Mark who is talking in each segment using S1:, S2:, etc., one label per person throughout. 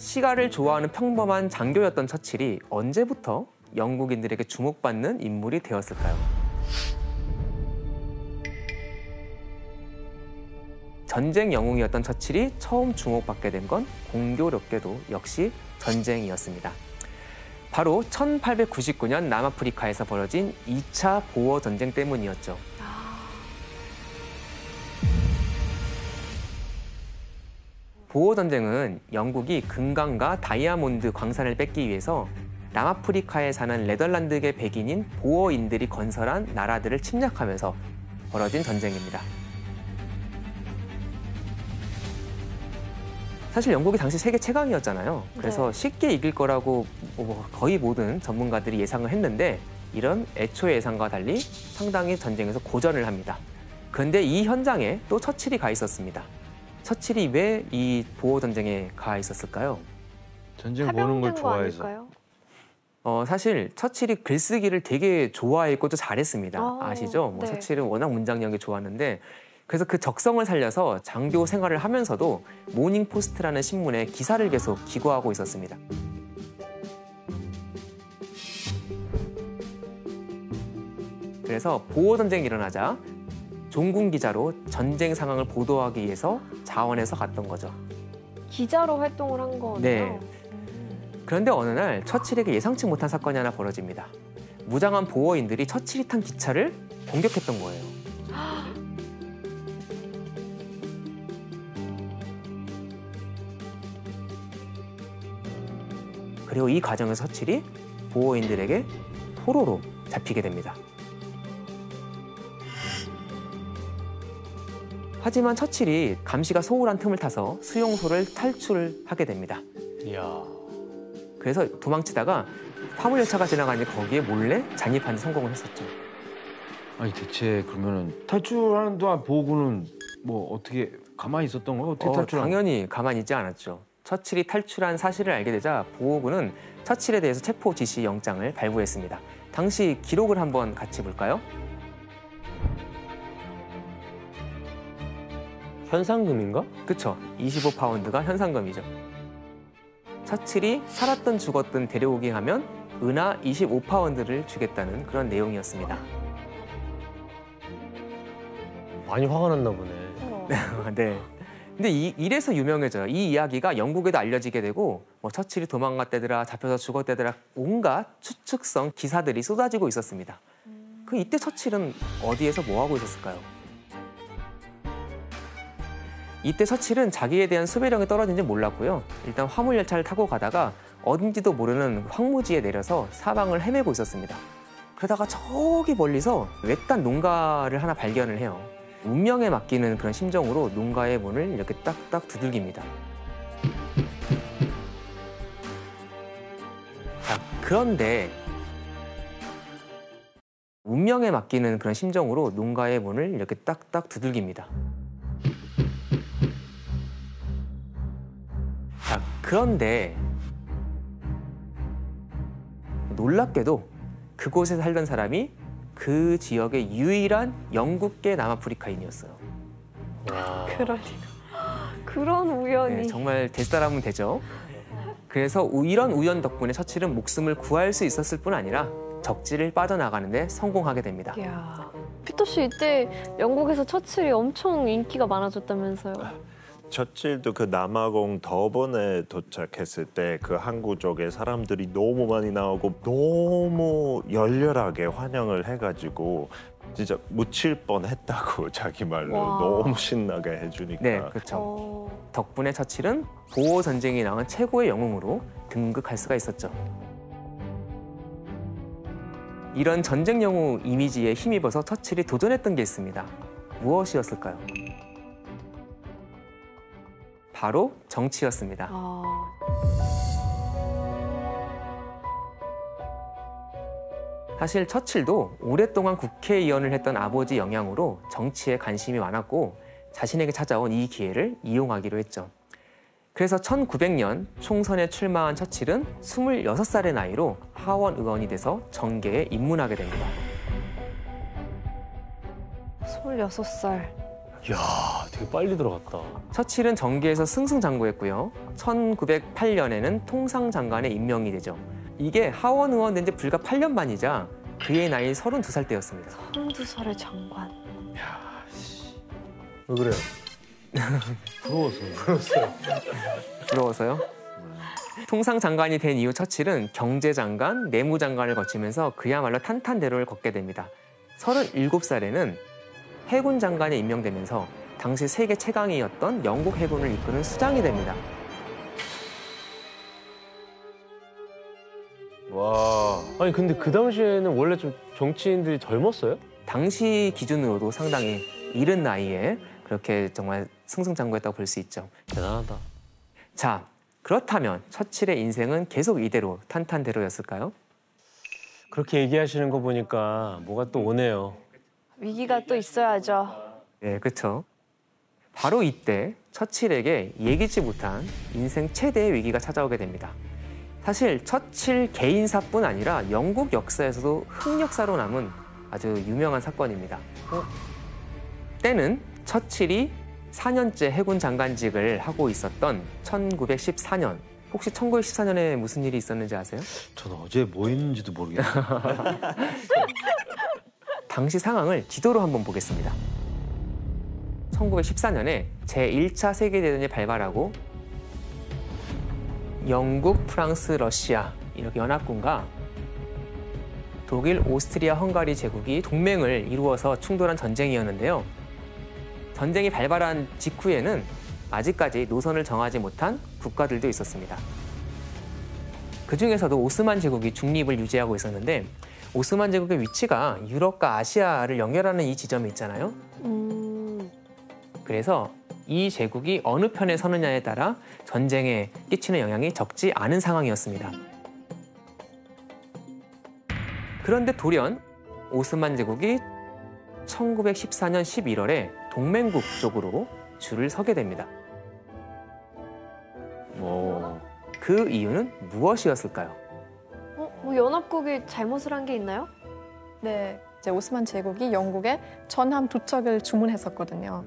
S1: 시가를 좋아하는 평범한 장교였던 처칠이 언제부터 영국인들에게 주목받는 인물이 되었을까요? 전쟁 영웅이었던 처칠이 처음 주목받게 된 건 공교롭게도 역시 전쟁이었습니다. 바로 1899년 남아프리카에서 벌어진 2차 보어 전쟁 때문이었죠. 보어 전쟁은 영국이 금강과 다이아몬드 광산을 뺏기 위해서 남아프리카에 사는 네덜란드계 백인인 보어인들이 건설한 나라들을 침략하면서 벌어진 전쟁입니다. 사실 영국이 당시 세계 최강이었잖아요. 그래서
S2: 네.
S1: 쉽게 이길 거라고 거의 모든 전문가들이 예상을 했는데 이런 애초의 예상과 달리 상당히 전쟁에서 고전을 합니다. 그런데 이 현장에 또 처칠이 가 있었습니다. 처칠이 왜 이 보어 전쟁에 가 있었을까요?
S3: 전쟁 보는 걸 좋아해서.
S2: 아닐까요?
S1: 사실 처칠이 글쓰기를 되게 좋아했고 또 잘했습니다. 아시죠?
S2: 네.
S1: 처칠은 워낙 문장력이 좋았는데 그래서 그 적성을 살려서 장교 생활을 하면서도 모닝포스트라는 신문에 기사를 계속 기고하고 있었습니다. 그래서 보어 전쟁이 일어나자 종군 기자로 전쟁 상황을 보도하기 위해서 자원해서 갔던 거죠.
S2: 기자로 활동을 한 거네요.
S1: 네. 그런데 어느 날 처칠에게 예상치 못한 사건이 하나 벌어집니다. 무장한 보어인들이 처칠이 탄 기차를 공격했던 거예요. 그리고 이 과정에서 처칠이 보어인들에게 포로로 잡히게 됩니다. 하지만 처칠이 감시가 소홀한 틈을 타서 수용소를 탈출하게 됩니다.
S3: 이야.
S1: 그래서 도망치다가 화물열차가 지나가니 거기에 몰래 잔입하는 데 성공을 했었죠.
S3: 아니 대체 그러면은 탈출하는 동안 보고는 뭐 어떻게 가만히 있었던 거야? 어떻게 탈출한 거야?
S1: 당연히 가만히 있지 않았죠. 처칠이 탈출한 사실을 알게 되자 보호군은 처칠에 대해서 체포 지시 영장을 발부했습니다. 당시 기록을 한번 같이 볼까요?
S4: 현상금인가?
S1: 그쵸. 25파운드가 현상금이죠. 처칠이 살았든 죽었든 데려오게 하면 은하 25파운드를 주겠다는 그런 내용이었습니다.
S4: 많이 화가 났나 보네.
S1: 네. 근데 이래서 유명해져요. 이 이야기가 영국에도 알려지게 되고 처칠이 도망갔대더라, 잡혀서 죽었대더라 온갖 추측성 기사들이 쏟아지고 있었습니다. 이때 처칠은 어디에서 뭐 하고 있었을까요? 이때 처칠은 자기에 대한 수배령이 떨어진지 몰랐고요. 일단 화물열차를 타고 가다가 어딘지도 모르는 황무지에 내려서 사방을 헤매고 있었습니다. 그러다가 저기 멀리서 외딴 농가를 하나 발견을 해요. 운명에 맡기는 그런 심정으로 농가의 문을 이렇게 딱딱 두들깁니다. 자, 그런데 운명에 맡기는 그런 심정으로 농가의 문을 이렇게 딱딱 두들깁니다. 자, 그런데 놀랍게도 그곳에 살던 사람이 그 지역의 유일한 영국계 남아프리카인이었어요.
S2: 그러니까 그런 우연이.
S1: 네, 정말 될 사람은 되죠. 그래서 이런 우연 덕분에 처칠은 목숨을 구할 수 있었을 뿐 아니라 적지를 빠져나가는 데 성공하게 됩니다.
S2: 이야. 피터 씨 이때 영국에서 처칠이 엄청 인기가 많아졌다면서요?
S5: 처칠도 그 남아공 더번에 도착했을 때 그 항구 쪽에 사람들이 너무 많이 나오고 너무 열렬하게 환영을 해가지고 진짜 묻힐 뻔했다고 자기 말로.
S2: 와.
S5: 너무 신나게 해주니까.
S1: 네, 그렇죠. 덕분에 처칠은 보어 전쟁이 나온 최고의 영웅으로 등극할 수가 있었죠. 이런 전쟁 영웅 이미지에 힘입어서 처칠이 도전했던 게 있습니다. 무엇이었을까요? 바로 정치였습니다. 사실 처칠도 오랫동안 국회의원을 했던 아버지 영향으로 정치에 관심이 많았고 자신에게 찾아온 이 기회를 이용하기로 했죠. 그래서 1900년 총선에 출마한 처칠은 26살의 나이로 하원 의원이 돼서 정계에 입문하게 됩니다.
S2: 26살.
S4: 이야, 되게 빨리 들어갔다.
S1: 처칠은 정계에서 승승장구했고요. 1908년에는 통상장관에 임명이 되죠. 이게 하원 의원 된 지 불과 8년 만이자 그의 나이 32살 때였습니다.
S2: 32살의 장관.
S4: 왜 그래요?
S1: 부러워서요? 통상장관이 된 이후 처칠은 경제장관, 내무장관을 거치면서 그야말로 탄탄대로를 걷게 됩니다. 37살에는 해군 장관에 임명되면서 당시 세계 최강이었던 영국 해군을 이끄는 수장이 됩니다.
S3: 와.
S4: 아니 근데 그 당시에는 원래 좀 정치인들이 젊었어요?
S1: 당시 기준으로도 상당히 이른 나이에 그렇게 정말 승승장구했다고 볼 수 있죠.
S4: 대단하다.
S1: 자, 그렇다면 처칠의 인생은 계속 이대로 탄탄대로였을까요?
S4: 그렇게 얘기하시는 거 보니까 뭐가 또 오네요.
S2: 위기가 또 있어야죠.
S1: 네, 그렇죠. 바로 이때 처칠에게 예기치 못한 인생 최대의 위기가 찾아오게 됩니다. 사실 처칠 개인사뿐 아니라 영국 역사에서도 흑역사로 남은 아주 유명한 사건입니다. 때는 처칠이 4년째 해군 장관직을 하고 있었던 1914년. 혹시 1914년에 무슨 일이 있었는지 아세요?
S3: 전 어제 뭐 했는지도 모르겠어요.
S1: 당시 상황을 지도로 한번 보겠습니다. 1914년에 제1차 세계대전이 발발하고 영국, 프랑스, 러시아 이렇게 연합군과 독일, 오스트리아, 헝가리 제국이 동맹을 이루어서 충돌한 전쟁이었는데요. 전쟁이 발발한 직후에는 아직까지 노선을 정하지 못한 국가들도 있었습니다. 그중에서도 오스만 제국이 중립을 유지하고 있었는데 오스만 제국의 위치가 유럽과 아시아를 연결하는 이 지점이 있잖아요. 그래서 이 제국이 어느 편에 서느냐에 따라 전쟁에 끼치는 영향이 적지 않은 상황이었습니다. 그런데 돌연 오스만 제국이 1914년 11월에 동맹국 쪽으로 줄을 서게 됩니다. 그 이유는 무엇이었을까요?
S2: 뭐 연합국이 잘못을 한 게 있나요?
S6: 네, 이제 오스만 제국이 영국에 전함 2척을 주문했었거든요.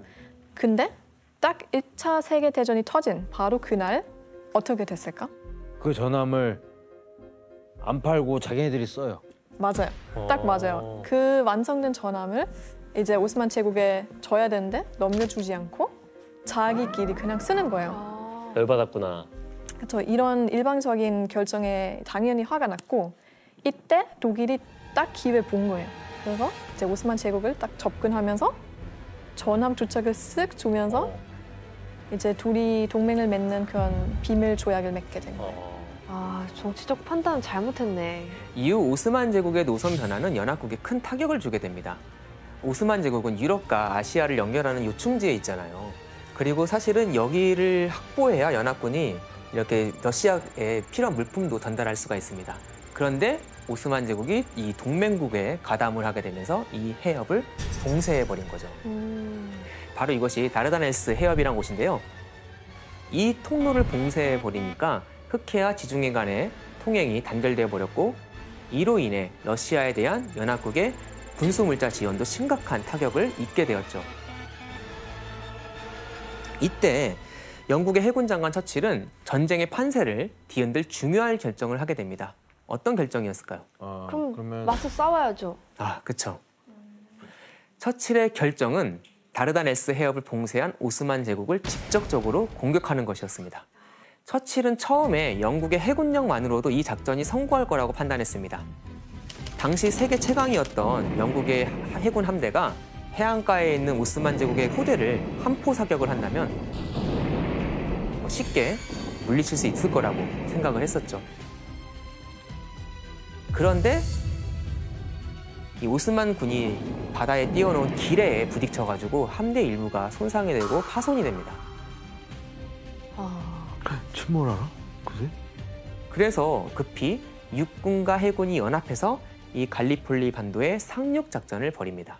S6: 근데 딱 1차 세계대전이 터진 바로 그날 어떻게 됐을까?
S3: 그 전함을 안 팔고 자기네들이 써요.
S6: 맞아요. 딱 맞아요. 그 완성된 전함을 이제 오스만 제국에 줘야 되는데 넘겨주지 않고 자기끼리 그냥 쓰는 거예요.
S4: 열받았구나.
S6: 그렇죠. 이런 일방적인 결정에 당연히 화가 났고 이때 독일이 딱 기회 본 거예요. 그래서 이제 오스만 제국을 딱 접근하면서 전함 2척을 쓱 주면서 이제 둘이 동맹을 맺는 그런 비밀 조약을 맺게 된 거예요.
S2: 아, 정치적 판단은 잘못했네.
S1: 이후 오스만 제국의 노선 변화는 연합국에 큰 타격을 주게 됩니다. 오스만 제국은 유럽과 아시아를 연결하는 요충지에 있잖아요. 그리고 사실은 여기를 확보해야 연합군이 이렇게 러시아에 필요한 물품도 전달할 수가 있습니다. 그런데 오스만 제국이 이 동맹국에 가담을 하게 되면서 이 해협을 봉쇄해버린 거죠. 바로 이것이 다르다넬스 해협이란 곳인데요. 이 통로를 봉쇄해버리니까 흑해와 지중해 간의 통행이 단절되어 버렸고 이로 인해 러시아에 대한 연합국의 군수물자 지원도 심각한 타격을 입게 되었죠. 이때 영국의 해군 장관 처칠은 전쟁의 판세를 뒤흔들 중요한 결정을 하게 됩니다. 어떤 결정이었을까요?
S2: 그럼
S3: 그러면
S2: 맞서 싸워야죠.
S1: 아, 그렇죠. 처칠의 결정은 다르다넬스 해협을 봉쇄한 오스만 제국을 직접적으로 공격하는 것이었습니다. 처칠은 처음에 영국의 해군력만으로도 이 작전이 성공할 거라고 판단했습니다. 당시 세계 최강이었던 영국의 해군 함대가 해안가에 있는 오스만 제국의 후대를 함포 사격을 한다면 쉽게 물리칠 수 있을 거라고 생각을 했었죠. 그런데 이 오스만 군이 바다에 띄워놓은 기뢰에 부딪혀가지고 함대 일부가 손상이 되고 파손이 됩니다.
S3: 침몰하나? 그새?
S1: 그래서 급히 육군과 해군이 연합해서 이 갈리폴리 반도에 상륙 작전을 벌입니다.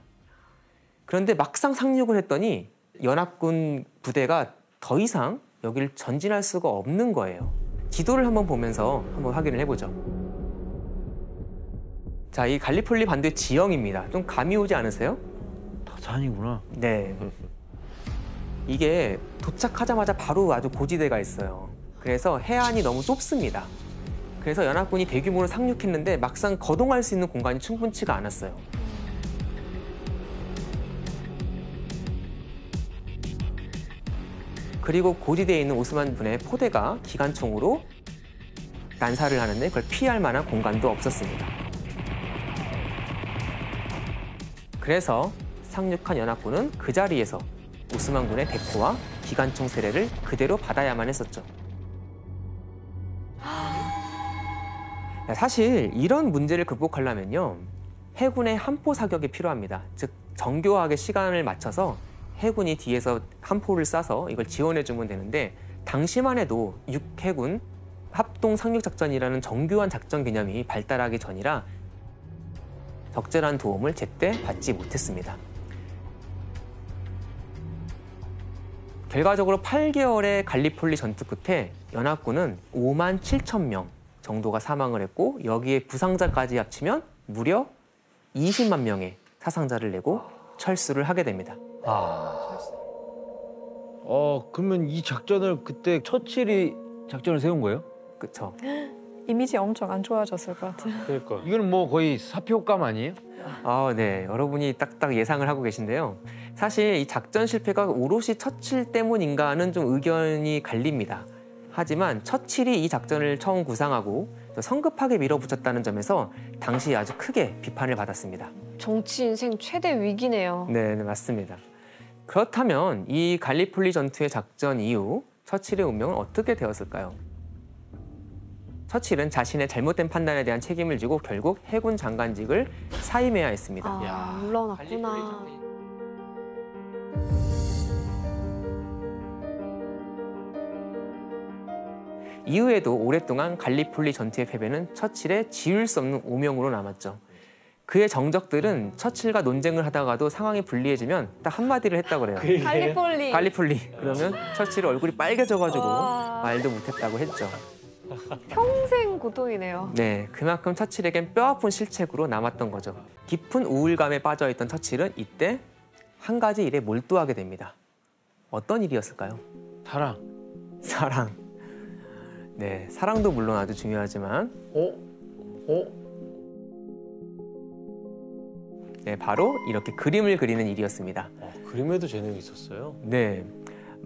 S1: 그런데 막상 상륙을 했더니 연합군 부대가 더 이상 여기를 전진할 수가 없는 거예요. 지도를 한번 보면서 한번 확인을 해보죠. 자, 이 갈리폴리 반도의 지형입니다. 좀 감이 오지 않으세요?
S3: 다 산이구나.
S1: 네. 이게 도착하자마자 바로 아주 고지대가 있어요. 그래서 해안이 너무 좁습니다. 그래서 연합군이 대규모로 상륙했는데 막상 거동할 수 있는 공간이 충분치가 않았어요. 그리고 고지대에 있는 오스만 군의 포대가 기관총으로 난사를 하는데 그걸 피할 만한 공간도 없었습니다. 그래서 상륙한 연합군은 그 자리에서 오스만 군의 대포와 기관총 세례를 그대로 받아야만 했었죠. 사실 이런 문제를 극복하려면요, 해군의 함포 사격이 필요합니다. 즉 정교하게 시간을 맞춰서 해군이 뒤에서 함포를 쏴서 이걸 지원해주면 되는데, 당시만 해도 육해군 합동 상륙 작전이라는 정교한 작전 개념이 발달하기 전이라 적절한 도움을 제때 받지 못했습니다. 결과적으로 8개월의 갈리폴리 전투 끝에 연합군은 5만 7천 명 정도가 사망을 했고, 여기에 부상자까지 합치면 무려 20만 명의 사상자를 내고 철수를 하게 됩니다.
S3: 그러면 이 작전을 그때 처칠이 작전을 세운 거예요?
S1: 그렇죠.
S6: 이미지 엄청 안 좋아졌을 것 같아요.
S4: 그러니까.
S3: 이거는 뭐 거의 사표감 아니에요?
S1: 네. 여러분이 딱딱 예상을 하고 계신데요. 사실 이 작전 실패가 오롯이 처칠 때문인가는 좀 의견이 갈립니다. 하지만 처칠이 이 작전을 처음 구상하고 또 성급하게 밀어붙였다는 점에서 당시 아주 크게 비판을 받았습니다.
S2: 정치 인생 최대 위기네요.
S1: 네, 맞습니다. 그렇다면 이 갈리폴리 전투의 작전 이후 처칠의 운명은 어떻게 되었을까요? 처칠은 자신의 잘못된 판단에 대한 책임을 지고 결국 해군 장관직을 사임해야 했습니다.
S2: 물러났구나.
S1: 이후에도 오랫동안 갈리폴리 전투의 패배는 처칠의 지울 수 없는 오명으로 남았죠. 그의 정적들은 처칠과 논쟁을 하다가도 상황이 불리해지면 딱 한마디를 했다고 그래요.
S2: 갈리폴리.
S1: 갈리폴리. 그러면 처칠의 얼굴이 빨개져가지고 말도 못했다고 했죠.
S2: 평생 고통이네요.
S1: 네, 그만큼 처칠에겐 뼈아픈 실책으로 남았던 거죠. 깊은 우울감에 빠져있던 처칠은 이때 한 가지 일에 몰두하게 됩니다. 어떤 일이었을까요?
S3: 사랑.
S1: 사랑. 네, 사랑도 물론 아주 중요하지만 네, 바로 이렇게 그림을 그리는 일이었습니다.
S4: 그림에도 재능이 있었어요?
S1: 네,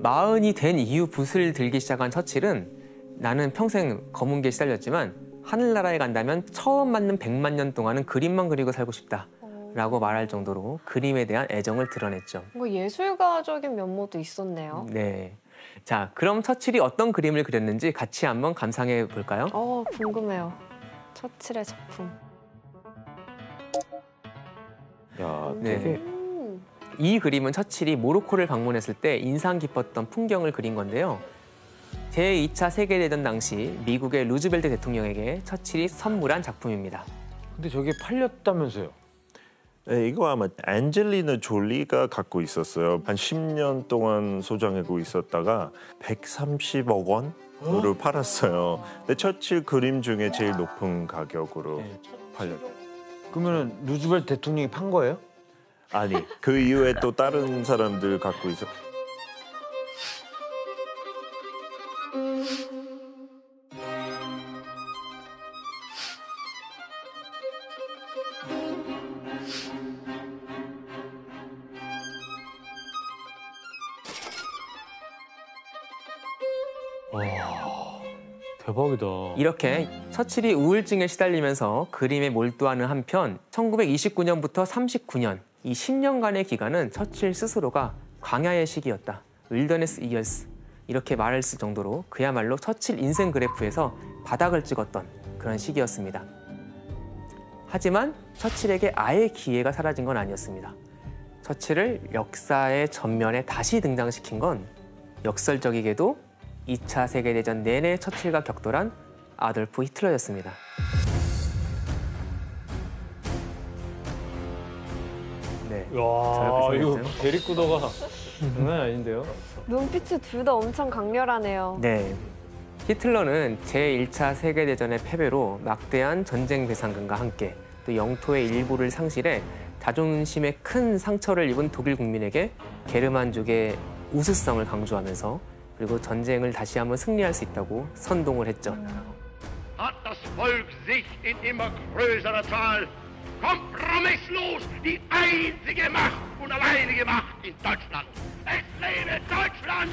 S1: 40이 된 이후 붓을 들기 시작한 처칠은 나는 평생 검은 게 시달렸지만 하늘나라에 간다면 처음 맞는 100만 년 동안은 그림만 그리고 살고 싶다라고 말할 정도로 그림에 대한 애정을 드러냈죠.
S2: 뭔가 예술가적인 면모도 있었네요.
S1: 네. 자, 그럼 처칠이 어떤 그림을 그렸는지 같이 한번 감상해 볼까요?
S2: 궁금해요. 처칠의 작품.
S3: 야,
S1: 네.
S3: 되게
S1: 이 그림은 처칠이 모로코를 방문했을 때 인상 깊었던 풍경을 그린 건데요. 제2차 세계대전 당시 미국의 루즈벨트 대통령에게 처칠이 선물한 작품입니다.
S3: 근데 저게 팔렸다면서요?
S5: 네, 이거 아마 앤젤리나 졸리가 갖고 있었어요. 한 10년 동안 소장하고 있었다가 130억 원으로 팔았어요. 근데 처칠 그림 중에 제일 높은 가격으로 팔렸대요.
S3: 그러면 루즈벨트 대통령이 판 거예요?
S5: 아니, 그 이후에 또 다른 사람들 갖고 있어.
S4: 대박이다.
S1: 이렇게 처칠이 우울증에 시달리면서 그림에 몰두하는 한편 1929년부터 39년 이 10년간의 기간은 처칠 스스로가 광야의 시기였다. 윌더네스 이어스 이렇게 말할 수 정도로 그야말로 처칠 인생 그래프에서 바닥을 찍었던 그런 시기였습니다. 하지만 처칠에게 아예 기회가 사라진 건 아니었습니다. 처칠을 역사의 전면에 다시 등장시킨 건 역설적이게도 2차 세계대전 내내 처칠과 격돌한 아돌프 히틀러였습니다. 네,
S4: 와,
S1: 저렇게
S4: 이거
S1: 생겼죠?
S4: 대립구도가 장난 아닌데요?
S2: 눈빛이 둘 다 엄청 강렬하네요.
S1: 네, 히틀러는 제1차 세계대전의 패배로 막대한 전쟁 배상금과 함께 또 영토의 일부를 상실해 자존심에 큰 상처를 입은 독일 국민에게 게르만족의 우수성을 강조하면서 그리고 전쟁을 다시 한번 승리할 수 있다고 선동을 했죠.
S7: Hat das Volk sich in immer größerer Zahl kompromisslos die einzige Macht und alleinige Macht in Deutschland. Es lebe Deutschland!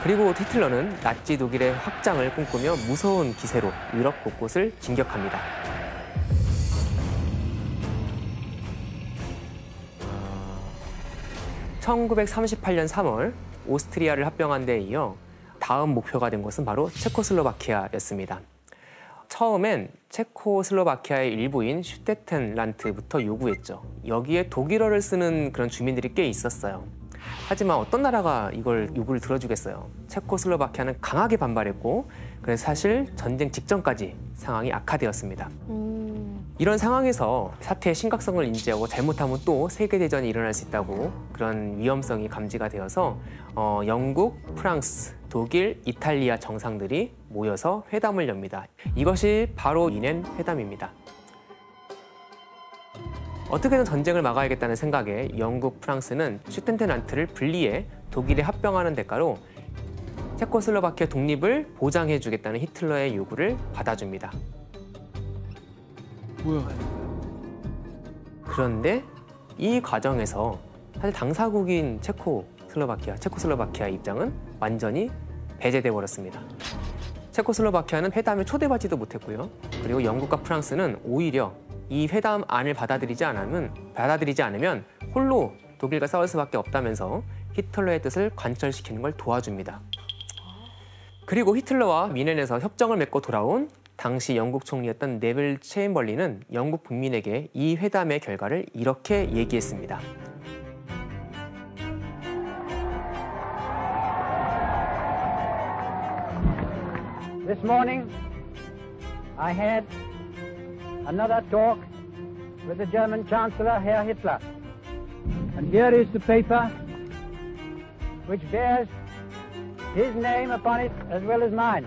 S1: 그리고 히틀러는 나치 독일의 확장을 꿈꾸며 무서운 기세로 유럽 곳곳을 진격합니다. (1938년 3월) 오스트리아를 합병한 데 이어 다음 목표가 된 것은 바로 체코슬로바키아였습니다. 처음엔 체코슬로바키아의 일부인 슈테텐란트부터 요구했죠. 여기에 독일어를 쓰는 그런 주민들이 꽤 있었어요. 하지만 어떤 나라가 이걸 요구를 들어주겠어요. 체코슬로바키아는 강하게 반발했고 그래서 사실 전쟁 직전까지 상황이 악화되었습니다. 이런 상황에서 사태의 심각성을 인지하고 잘못하면 또 세계대전이 일어날 수 있다고 그런 위험성이 감지가 되어서 영국, 프랑스, 독일, 이탈리아 정상들이 모여서 회담을 엽니다. 이것이 바로 위넨 회담입니다. 어떻게든 전쟁을 막아야겠다는 생각에 영국, 프랑스는 슈텐텐란트를 분리해 독일에 합병하는 대가로 체코슬로바키아 독립을 보장해주겠다는 히틀러의 요구를 받아줍니다.
S3: 뭐야?
S1: 그런데 이 과정에서 사실 당사국인 체코슬로바키아 입장은 완전히 배제돼 버렸습니다. 체코슬로바키아는 회담에 초대받지도 못했고요. 그리고 영국과 프랑스는 오히려 이 회담안을 받아들이지 않으면 홀로 독일과 싸울 수밖에 없다면서 히틀러의 뜻을 관철시키는 걸 도와줍니다. 그리고 히틀러와 미넨에서 협정을 맺고 돌아온 당시 영국 총리였던 네빌 체인벌린은 영국 국민에게 이 회담의 결과를 이렇게 얘기했습니다.
S8: This morning, I had another talk with the German Chancellor, Herr Hitler. And here is the paper which bears his name upon it as well as mine.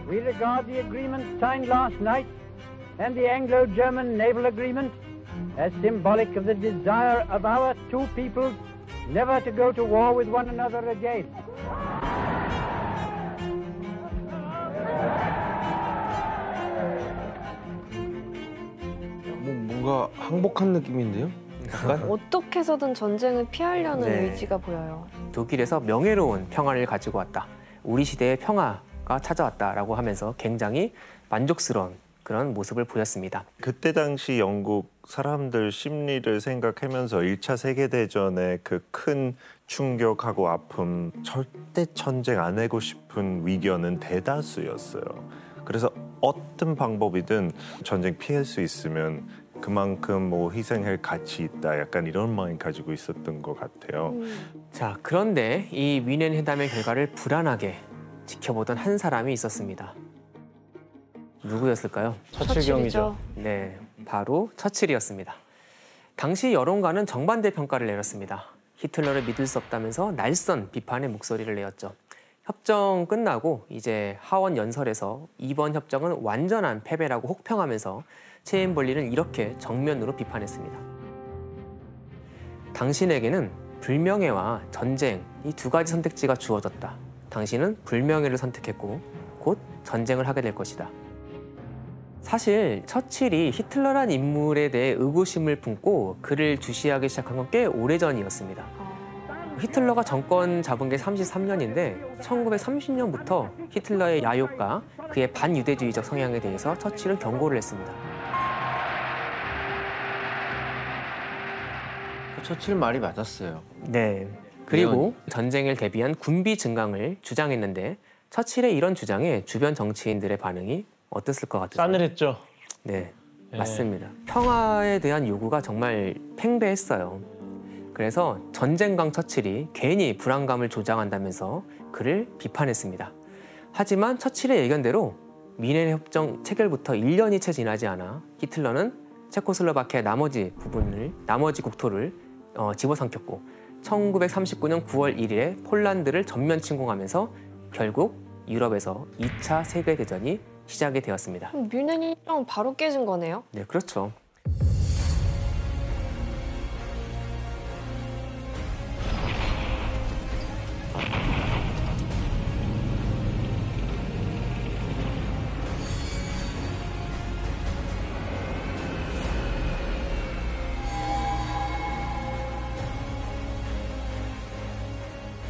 S8: We regard the agreement signed last night and the Anglo-German naval agreement as symbolic of the desire of our two peoples never to go to war with one another again.
S3: 뭔가 항복한 느낌인데요? 약간?
S2: 어떻게 해서든 전쟁을 피하려는
S1: 네.
S2: 의지가 보여요.
S1: 독일에서 명예로운 평화를 가지고 왔다. 우리 시대의 평화가 찾아왔다라고 하면서 굉장히 만족스러운 그런 모습을 보였습니다.
S5: 그때 당시 영국 사람들 심리를 생각하면서 1차 세계대전의 그 큰 충격하고 아픔, 절대 전쟁 안 하고 싶은 의견은 대다수였어요. 그래서 어떤 방법이든 전쟁 피할 수 있으면 그만큼 뭐 희생할 가치 있다. 약간 이런 마음 가지고 있었던 것 같아요.
S1: 자, 그런데 이 위넨 회담의 결과를 불안하게 지켜보던 한 사람이 있었습니다. 누구였을까요?
S4: 처칠경이죠.
S1: 네, 바로 처칠이었습니다. 당시 여론가는 정반대 평가를 내렸습니다. 히틀러를 믿을 수 없다면서 날선 비판의 목소리를 내었죠. 협정 끝나고 이제 하원 연설에서 이번 협정은 완전한 패배라고 혹평하면서 체인벌린은 이렇게 정면으로 비판했습니다. 당신에게는 불명예와 전쟁 이 두 가지 선택지가 주어졌다. 당신은 불명예를 선택했고 곧 전쟁을 하게 될 것이다. 사실 처칠이 히틀러란 인물에 대해 의구심을 품고 그를 주시하기 시작한 건 꽤 오래전이었습니다. 히틀러가 정권 잡은 게 33년인데 1930년부터 히틀러의 야욕과 그의 반유대주의적 성향에 대해서 처칠은 경고를 했습니다.
S3: 처칠 말이 맞았어요.
S1: 네. 그리고 전쟁을 대비한 군비 증강을 주장했는데 처칠의 이런 주장에 주변 정치인들의 반응이 어땠을 것 같으세요?
S4: 싸늘했죠.
S1: 네, 맞습니다. 평화에 대한 요구가 정말 팽배했어요. 그래서 전쟁강 처칠이 괜히 불안감을 조장한다면서 그를 비판했습니다. 하지만 처칠의 예견대로 미넨 협정 체결부터 1년이 채 지나지 않아 히틀러는 체코슬로바키아의 나머지 국토를 집어삼켰고 1939년 9월 1일에 폴란드를 전면 침공하면서 결국 유럽에서 2차 세계대전이 시작이 되었습니다.
S2: 뮌헨이 좀 바로 깨진 거네요.
S1: 네, 그렇죠.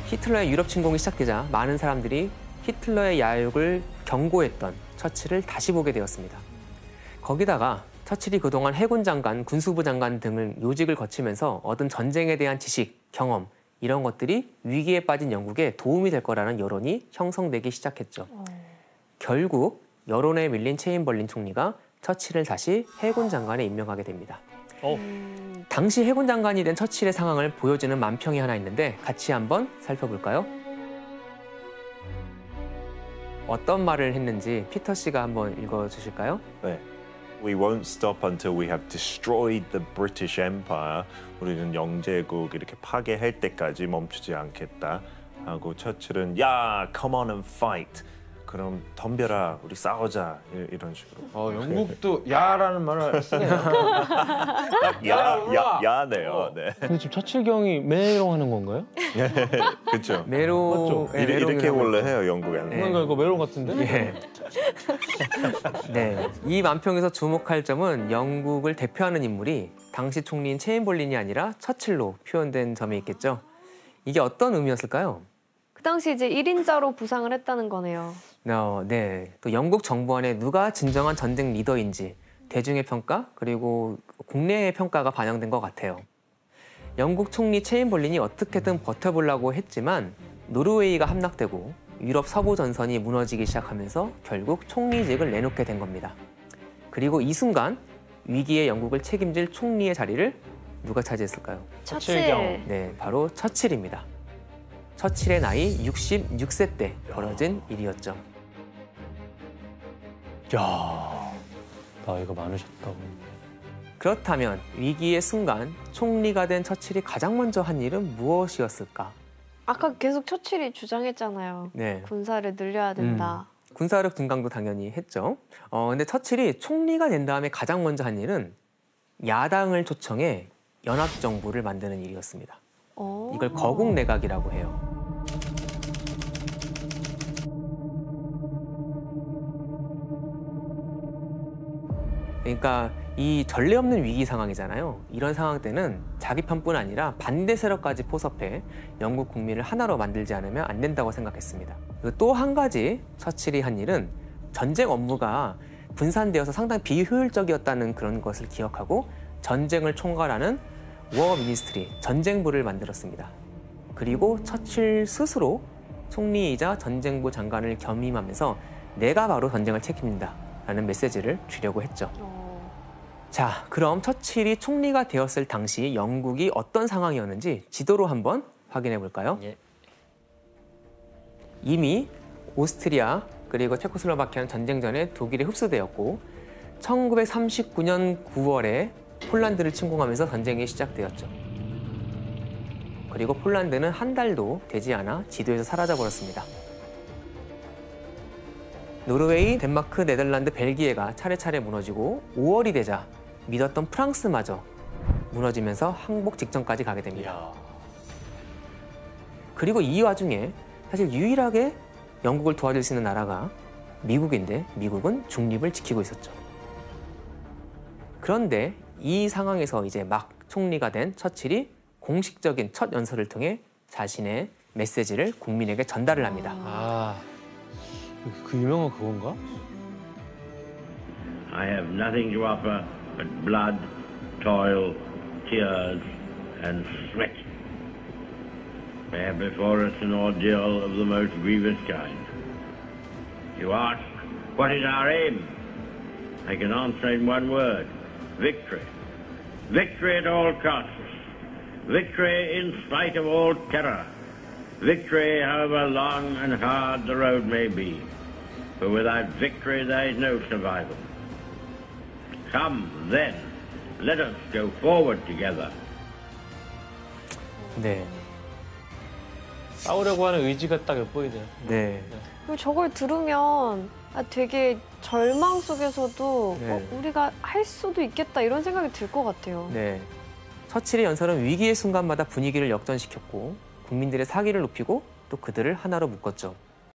S1: 히틀러의 유럽 침공이 시작되자 많은 사람들이 히틀러의 야욕을 경고했던 처칠을 다시 보게 되었습니다. 거기다가 처칠이 그동안 해군 장관, 군수부 장관 등을 요직을 거치면서 얻은 전쟁에 대한 지식, 경험 이런 것들이 위기에 빠진 영국에 도움이 될 거라는 여론이 형성되기 시작했죠. 결국 여론에 밀린 체인벌린 총리가 처칠을 다시 해군 장관에 임명하게 됩니다. 당시 해군 장관이 된 처칠의 상황을 보여주는 만평이 하나 있는데 같이 한번 살펴볼까요? 어떤 말을 했는지 피터 씨가 한번 읽어주실까요?
S5: 네. We won't stop until we have destroyed the British Empire. 우리는 영제국 이렇게 파괴할 때까지 멈추지 않겠다. 하고 처칠은 야, come on and fight. 그럼 덤벼라, 우리 싸우자 이런 식으로.
S3: 영국도 야라는 말을 쓰네요.
S5: 야네요. 네.
S4: 근데 지금 처칠 경이 메롱하는 건가요?
S5: 그렇죠.
S1: 메로
S4: 맞죠?
S5: 이렇게 원래 해요, 영국에는.
S4: 뭔가 이거 메롱 같은데?
S1: 예. 네, 이 만평에서 주목할 점은 영국을 대표하는 인물이 당시 총리인 체인벌린이 아니라 처칠로 표현된 점이 있겠죠. 이게 어떤 의미였을까요?
S2: 그 당시 이제 1인자로 부상을 했다는 거네요.
S1: 네, 또 영국 정부 안에 누가 진정한 전쟁 리더인지 대중의 평가 그리고 국내의 평가가 반영된 것 같아요. 영국 총리 체인벌린이 어떻게든 버텨보려고 했지만 노르웨이가 함락되고 유럽 서부 전선이 무너지기 시작하면서 결국 총리직을 내놓게 된 겁니다. 그리고 이 순간 위기의 영국을 책임질 총리의 자리를 누가 차지했을까요?
S2: 처칠.
S1: 네, 바로 처칠입니다. 처칠의 나이 66세 때 벌어진 일이었죠.
S4: 야, 나이가 많으셨다고.
S1: 그렇다면 위기의 순간 총리가 된 처칠이 가장 먼저 한 일은 무엇이었을까?
S2: 아까 계속 처칠이 주장했잖아요.
S1: 네,
S2: 군사를 늘려야 된다.
S1: 군사력 증강도 당연히 했죠. 근데 처칠이 총리가 된 다음에 가장 먼저 한 일은 야당을 초청해 연합정부를 만드는 일이었습니다. 이걸 거국내각이라고 해요. 그러니까 이 전례 없는 위기 상황이잖아요. 이런 상황 때는 자기 편뿐 아니라 반대 세력까지 포섭해 영국 국민을 하나로 만들지 않으면 안 된다고 생각했습니다. 또 한 가지 처칠이 한 일은 전쟁 업무가 분산되어서 상당히 비효율적이었다는 그런 것을 기억하고 전쟁을 총괄하는 워 미니스트리, 전쟁부를 만들었습니다. 그리고 처칠 스스로 총리이자 전쟁부 장관을 겸임하면서 내가 바로 전쟁을 책임진다라는 메시지를 주려고 했죠. 자, 그럼 처칠이 총리가 되었을 당시 영국이 어떤 상황이었는지 지도로 한번 확인해 볼까요?
S4: 예.
S1: 이미 오스트리아 그리고 체코슬로바키아는 전쟁 전에 독일에 흡수되었고 1939년 9월에 폴란드를 침공하면서 전쟁이 시작되었죠. 그리고 폴란드는 한 달도 되지 않아 지도에서 사라져버렸습니다. 노르웨이, 덴마크, 네덜란드, 벨기에가 차례차례 무너지고 5월이 되자 믿었던 프랑스마저 무너지면서 항복 직전까지 가게 됩니다. 그리고 이 와중에 사실 유일하게 영국을 도와줄 수 있는 나라가 미국인데 미국은 중립을 지키고 있었죠. 그런데 이 상황에서 이제 막 총리가 된 처칠이 공식적인 첫 연설을 통해 자신의 메시지를 국민에게 전달을 합니다.
S4: 아, 그 유명한 그건가?
S7: I have nothing to offer but blood, toil, tears, and sweat. We have before us an ordeal of the most grievous kind. You ask, what is our aim? I can answer in one word, victory. Victory at all costs. Victory in spite of all terror. Victory however long and hard the road may be. For without victory there is no survival. Come, then, let us go forward together.
S1: 네,
S4: 싸우려고 하는 의지가 딱 엿보이네요.
S1: 네,
S2: 그리고 저걸 들으면 되게 절망 속에서도
S1: 네.
S2: 우리가 할 수도 있겠다 이런 생각이 들 것 같아요.
S1: 네. 처칠의 연설은 위기의 순간마다 분위기를 역전시켰고 국민들의 사기를 높이고 또 그들을 하나로 묶었죠.